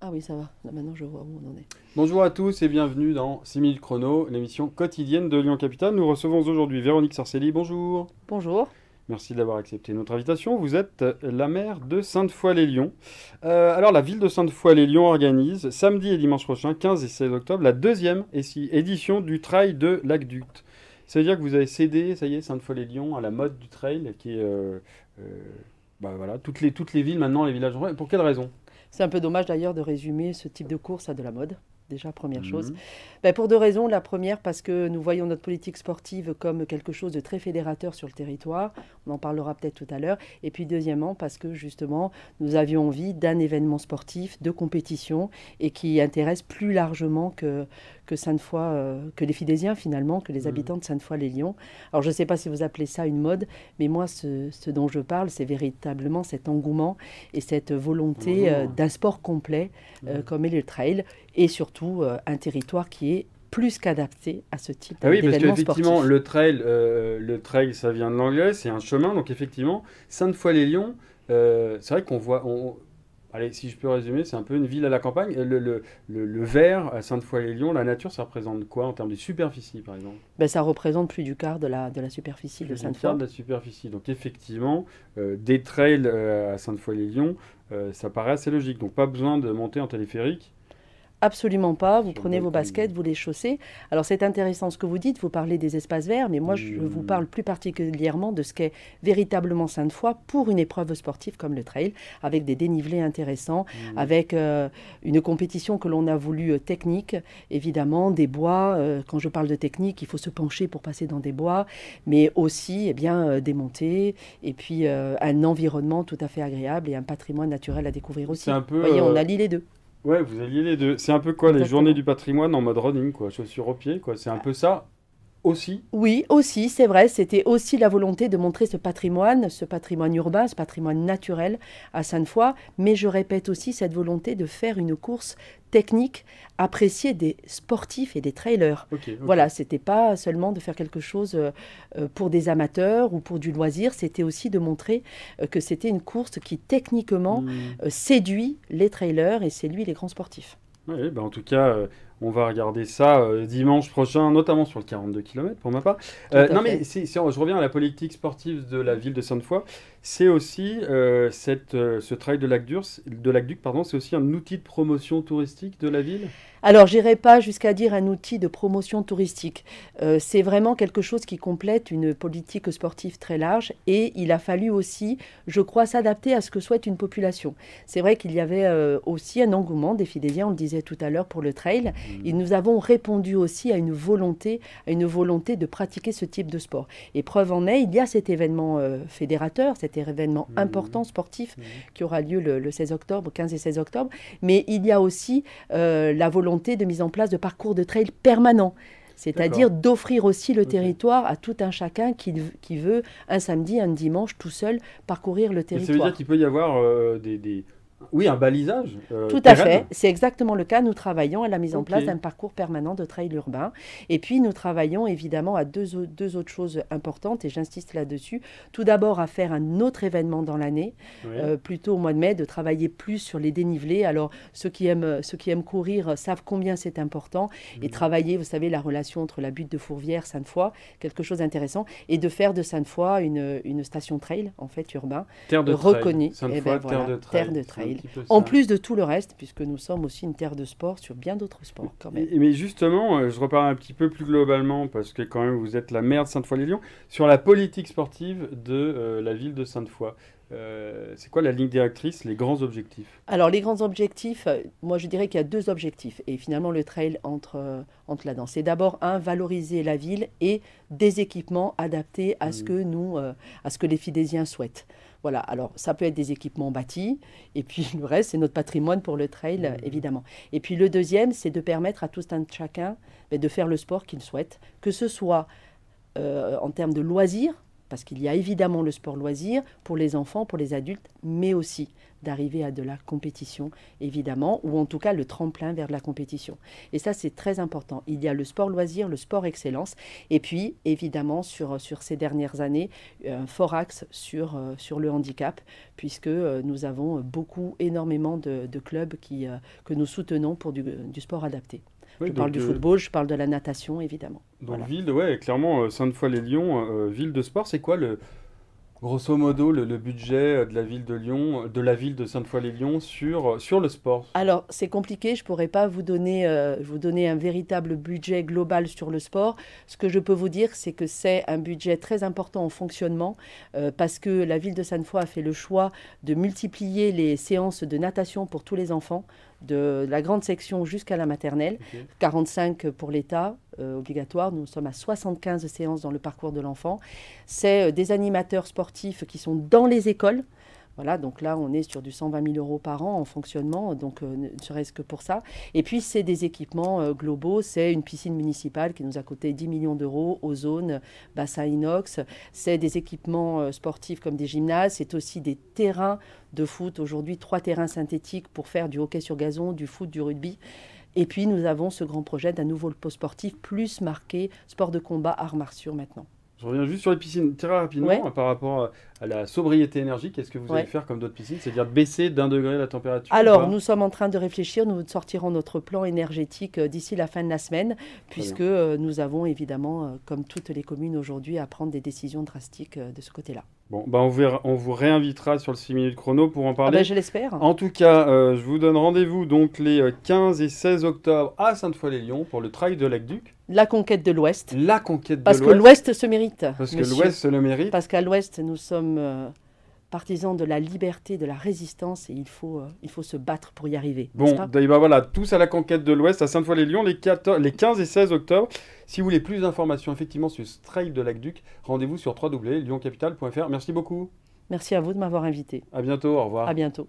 Ah oui, ça va. Là, maintenant, je vois où on en est. Bonjour à tous et bienvenue dans 6 minutes chrono, l'émission quotidienne de Lyon Capitale. Nous recevons aujourd'hui Véronique Sarcelli. Bonjour. Bonjour. Merci d'avoir accepté notre invitation. Vous êtes la maire de Sainte-Foy-les-Lyons. Alors, la ville de Sainte-Foy-les-Lyons organise samedi et dimanche prochain, 15 et 16 octobre, la deuxième édition du Trail de l'Aqueduc. Ça veut dire que vous avez cédé, ça y est, Sainte-Foy-les-Lyons à la mode du trail qui est. Euh, bah voilà, toutes les villes maintenant, les villages. Pour quelle raison? C'est un peu dommage d'ailleurs de résumer ce type de course à de la mode. Déjà, première chose. Mhm. Ben, pour deux raisons. La première, parce que nous voyons notre politique sportive comme quelque chose de très fédérateur sur le territoire. On en parlera peut-être tout à l'heure. Et puis deuxièmement, parce que justement, nous avions envie d'un événement sportif, de compétition, et qui intéresse plus largement que Sainte-Foy, que les Fidésiens finalement, que les Mhm. habitants de Sainte-Foy-les-Lyons. Alors je ne sais pas si vous appelez ça une mode, mais moi, ce dont je parle, c'est véritablement cet engouement et cette volonté Bonjour. d'un sport complet Mhm. comme est le trail, et surtout un territoire qui est plus qu'adapté à ce type Ah oui, parce d'événement qu'effectivement, sportif. le trail, ça vient de l'anglais, c'est un chemin. Donc effectivement, Sainte-Foy-les-Lyons, c'est vrai qu'on voit. Allez, si je peux résumer, c'est un peu une ville à la campagne. Le vert à Sainte-Foy-les-Lyons, la nature, ça représente quoi en termes de superficie, par exemple? Ben, ça représente plus du quart de la superficie de Plus du quart Sainte-Foy. de la superficie. Donc effectivement, des trails à Sainte-Foy-les-Lyons, ça paraît assez logique. Donc pas besoin de monter en téléphérique Absolument pas. Vous sur le prenez vos volcan. baskets, vous les chaussez. Alors c'est intéressant ce que vous dites, vous parlez des espaces verts, mais moi je vous Hmm. parle plus particulièrement de ce qu'est véritablement Sainte-Foy pour une épreuve sportive comme le trail, avec des dénivelés intéressants, Hmm. avec une compétition que l'on a voulu technique, évidemment, des bois. Quand je parle de technique, il faut se pencher pour passer dans des bois, mais aussi eh bien, des montées, et puis un environnement tout à fait agréable et un patrimoine naturel à découvrir C'est aussi. un Vous peu. voyez, on allie les deux. Ouais, vous alliez les deux. C'est un peu quoi les journées Exactement. du patrimoine en mode running, quoi, chaussures aux pieds, quoi. C'est un peu ça aussi. Oui, aussi, c'est vrai, c'était aussi la volonté de montrer ce patrimoine urbain, ce patrimoine naturel à Sainte-Foy, mais je répète aussi cette volonté de faire une course technique appréciée des sportifs et des trailers. Ok, ok. Voilà, c'était pas seulement de faire quelque chose pour des amateurs ou pour du loisir, c'était aussi de montrer que c'était une course qui techniquement Hmm. séduit les trailers et séduit les grands sportifs. Ouais, bah en tout cas, on va regarder ça dimanche prochain, notamment sur le 42 kilomètres pour ma part. Tout à Non, mais fait. je reviens à la politique sportive de la ville de Sainte-Foy. C'est aussi ce trail de l'Aqueduc, pardon, c'est aussi un outil de promotion touristique de la ville. Alors, j'irai pas jusqu'à dire un outil de promotion touristique. C'est vraiment quelque chose qui complète une politique sportive très large et il a fallu aussi, je crois, s'adapter à ce que souhaite une population. C'est vrai qu'il y avait aussi un engouement des Fidésiens, on le disait tout à l'heure, pour le trail et Mhm. nous avons répondu aussi à une volonté de pratiquer ce type de sport. Et preuve en est, il y a cet événement fédérateur, cet événement Mhm. important sportif Mhm. qui aura lieu le 16 octobre, 15 et 16 octobre, mais il y a aussi la volonté de mise en place de parcours de trail permanents, c'est-à-dire D'accord. d'offrir aussi le Ok. territoire à tout un chacun qui veut un samedi, un dimanche, tout seul, parcourir le Mais ça veut dire territoire. qu'il peut y avoir oui, un balisage Tout à fait, pérenne. c'est exactement le cas. Nous travaillons à la mise en Ok. place d'un parcours permanent de trail urbain. Et puis, nous travaillons évidemment à deux autres choses importantes, et j'insiste là-dessus. Tout d'abord, à faire un autre événement dans l'année, Oui. plutôt au mois de mai, de travailler plus sur les dénivelés. Alors, ceux qui aiment courir savent combien c'est important. Et Mhm. travailler, vous savez, la relation entre la butte de Fourvière, Sainte-Foy, quelque chose d'intéressant. Et de faire de Sainte-Foy une station trail, en fait, urbain, Terre de trail. reconnue. Et bien Sainte-Foy, terre voilà, de terre trail. de C'est un trail. petit peu En ça. plus de tout le reste, puisque nous sommes aussi une terre de sport sur bien d'autres sports quand même. Mais justement, je reparle un petit peu plus globalement, parce que quand même vous êtes la maire de Sainte-Foy-les-Lyons, sur la politique sportive de la ville de Sainte-Foy. C'est quoi la ligne directrice, les grands objectifs? Alors les grands objectifs, moi je dirais qu'il y a deux objectifs et finalement le trail entre là-dedans. C'est d'abord un, valoriser la ville et des équipements adaptés à ce Mhm. que à ce que les Fidésiens souhaitent. Voilà, alors ça peut être des équipements bâtis et puis le reste c'est notre patrimoine pour le trail Mhm. évidemment. Et puis le deuxième c'est de permettre à tout un chacun de faire le sport qu'il souhaite, que ce soit en termes de loisirs, parce qu'il y a évidemment le sport loisir pour les enfants, pour les adultes, mais aussi d'arriver à de la compétition, évidemment, ou en tout cas le tremplin vers de la compétition. Et ça, c'est très important. Il y a le sport loisir, le sport excellence, et puis, évidemment, sur ces dernières années, un fort axe sur le handicap, puisque nous avons énormément de clubs que nous soutenons pour du sport adapté. Oui, Je parle du football, je parle de la natation, évidemment. Donc, Voilà. ville, ouais, clairement, Sainte-Foy-les-Lyons, ville de sport, c'est quoi grosso modo, le budget de la ville de Lyon, de la ville de Sainte-Foy-les-Lyons sur le sport? Alors, c'est compliqué, je ne pourrais pas vous donner un véritable budget global sur le sport. Ce que je peux vous dire, c'est que c'est un budget très important en fonctionnement parce que la ville de Sainte-Foy a fait le choix de multiplier les séances de natation pour tous les enfants, de la grande section jusqu'à la maternelle, Ok. 45 pour l'État, obligatoire. Nous sommes à 75 séances dans le parcours de l'enfant. C'est des animateurs sportifs qui sont dans les écoles. Voilà, donc là, on est sur du 120 000 € par an en fonctionnement, donc ne serait-ce que pour ça. Et puis, c'est des équipements globaux. C'est une piscine municipale qui nous a coûté 10 millions d'euros, ozone, bassin inox. C'est des équipements sportifs comme des gymnases. C'est aussi des terrains de foot. Aujourd'hui, 3 terrains synthétiques pour faire du hockey sur gazon, du foot, du rugby. Et puis, nous avons ce grand projet d'un nouveau pôle sportif plus marqué sport de combat, arts martiaux maintenant. Je reviens juste sur les piscines très rapidement Ouais. par rapport à la sobriété énergie. Qu'est-ce que vous allez Ouais. faire comme d'autres piscines? C'est-à-dire baisser d'1 degré la température? ou Alors, pas nous sommes en train de réfléchir, nous sortirons notre plan énergétique d'ici la fin de la semaine, puisque nous avons évidemment, comme toutes les communes aujourd'hui, à prendre des décisions drastiques de ce côté-là. Bon, bah on vous réinvitera sur le 6 minutes chrono pour en Ah parler. ben, je l'espère. En tout cas, je vous donne rendez-vous donc les 15 et 16 octobre à Sainte-Foy-les-Lyons pour le Trail de l'Aqueduc. La conquête de l'Ouest, La conquête parce de que l'Ouest. l'Ouest se mérite, Parce que monsieur. l'Ouest se le mérite. Parce qu'à l'Ouest, nous sommes partisans de la liberté, de la résistance, et il faut se battre pour y arriver. n'est-ce Bon, pas bah voilà, tous à la conquête de l'Ouest à Sainte-Foy-les-Lyons les 15 et 16 octobre. Si vous voulez plus d'informations effectivement sur ce Trail de l'Aqueduc, rendez-vous sur www.lyoncapital.fr. Merci beaucoup. Merci à vous de m'avoir invité. À bientôt, au revoir. À bientôt.